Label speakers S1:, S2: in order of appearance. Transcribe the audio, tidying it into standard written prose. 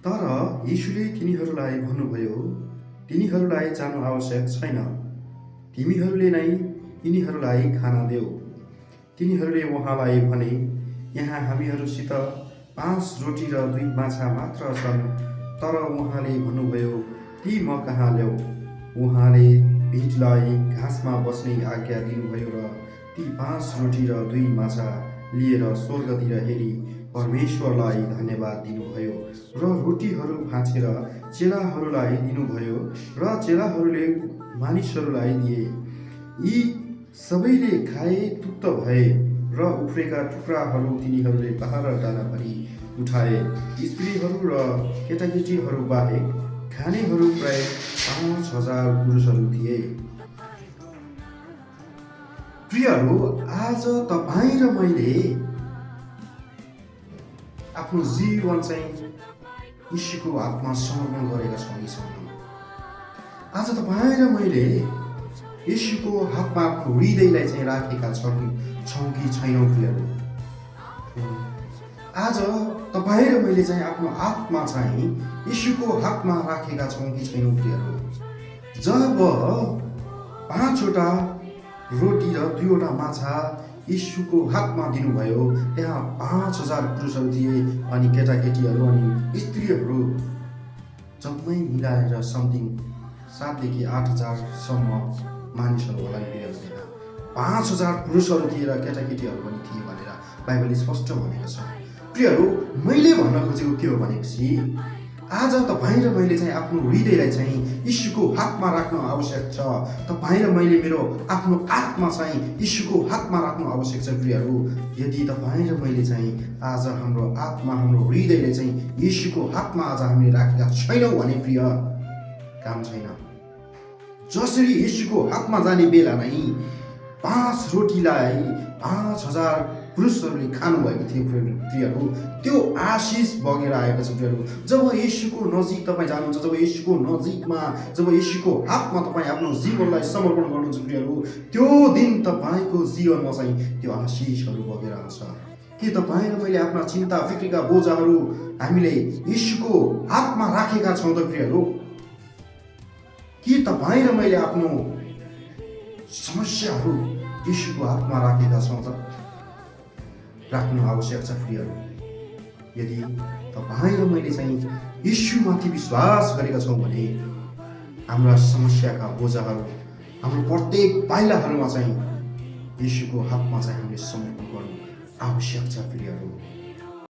S1: तर यीशुले तिनीहरूलाई भन्नुभयो, तिनीहरूलाई जानु आवश्यक छैन, तिमीहरूले नै यिनीहरूलाई खाना देऊ। तिनीहरूले उहाँलाई भने, यहाँ हामीहरूसित 5 रोटी र 2 माछा मात्र छन्। तर उहाँले भन्नुभयो, ती म कहाँ ल्याऊ। उहाँले भिडलाई घाँसमा बस्ने आज्ञा दिनुभयो र ती 5 रोटी र 2 माछा लिएर स्वर्गतिर हेरी परमेश्वरलाई धन्यवाद दिनुभयो र रोटीहरू भाँचेर चेलाहरूलाई दिनुभयो र चेलाहरूले मानिसहरूलाई दिए। यी सबैले खाए, तृप्त भए र उफ्रेका टुक्राहरू तिनीहरूले बाह्र डाँडाभरि उठाए। स्त्रीहरू र केटाकेटीहरू बाहेक खानेहरू प्राय 5,000 पुरुषहरू थिए। प्रियहरू, आज तपाईँ र मैले आफ्नो जीवन चाहिँ यीशुको हातमा समर्पण गरेका छौँ कि छैनौँ? आज तपाईँ र मैले यीशुको हातमा आफ्नो हृदयलाई चाहिँ राखेका छौँ कि छैनौँ? प्रियहरू, आज तपाईँ र मैले चाहिँ आफ्नो आत्मा चाहिँ यीशुको हातमा राखेका छौँ कि छैनौँ? प्रियहरू, जब 5वटा रोटी र 2वटा माछा यीशुको हातमा दिनुभयो, त्यहाँ 5,000 पुरुषहरू थिए अनि केटाकेटीहरू अनि स्त्रीहरू जम्मै मिलाएर समथिङ 7,000 देखि 8,000सम्म मानिसहरू होला नि। प्रियहरू, त्यहाँ 5,000 पुरुषहरू थिए र केटाकेटीहरू पनि थिए भनेर बाइबलले स्पष्ट भनेको छ। प्रियहरू, मैले भन्न खोजेको के हो भनेपछि आज तपाईँ र मैले चाहिँ आफ्नो हृदयलाई चाहिँ यीशुको हातमा राख्न आवश्यक छ। तपाईँ र मैले मेरो आफ्नो आत्मा चाहिँ यीशुको हातमा राख्नु आवश्यक छ। प्रियहरू, यदि तपाईँ र मैले चाहिँ आज हाम्रो आत्मा, हाम्रो हृदयलाई चाहिँ यीशुको हातमा आज हामीले राखेका छैनौँ भने प्रिय, काम छैन। जसरी यीशुको हातमा जाने बेला नै 5 रोटीलाई 5,000 पुरुषहरूले खानुभएको थियो। प्रियहरू, त्यो आशिष बगेर आएको छ। प्रियहरू, जब यीशुको नजिक तपाईँ जानुहुन्छ, जब यीशुको नजिकमा, जब यीशुको हातमा तपाईँ आफ्नो जीवनलाई समर्पण गर्नुहुन्छ, प्रियहरू, त्यो दिन तपाईँको जीवनमा चाहिँ त्यो आशिषहरू बगेर आउँछ। के तपाईँ र मैले आफ्ना चिन्ता फिक्रीका बोझाहरू हामीले यीशुको हातमा राखेका छौँ त? प्रियहरू, के तपाईँ र मैले आफ्नो समस्याहरू यीशुको हातमा राखेका छौँ त? राख्नु आवश्यक छ। प्रियहरू, यदि तपाईँ र मैले चाहिँ यीशुमाथि विश्वास गरेका छौँ भने हाम्रा समस्याका बोझाहरू, हाम्रो प्रत्येक पाइलाहरूमा चाहिँ यीशुको हातमा चाहिँ हामीले समर्पण गर्नु आवश्यक छ। प्रियहरू,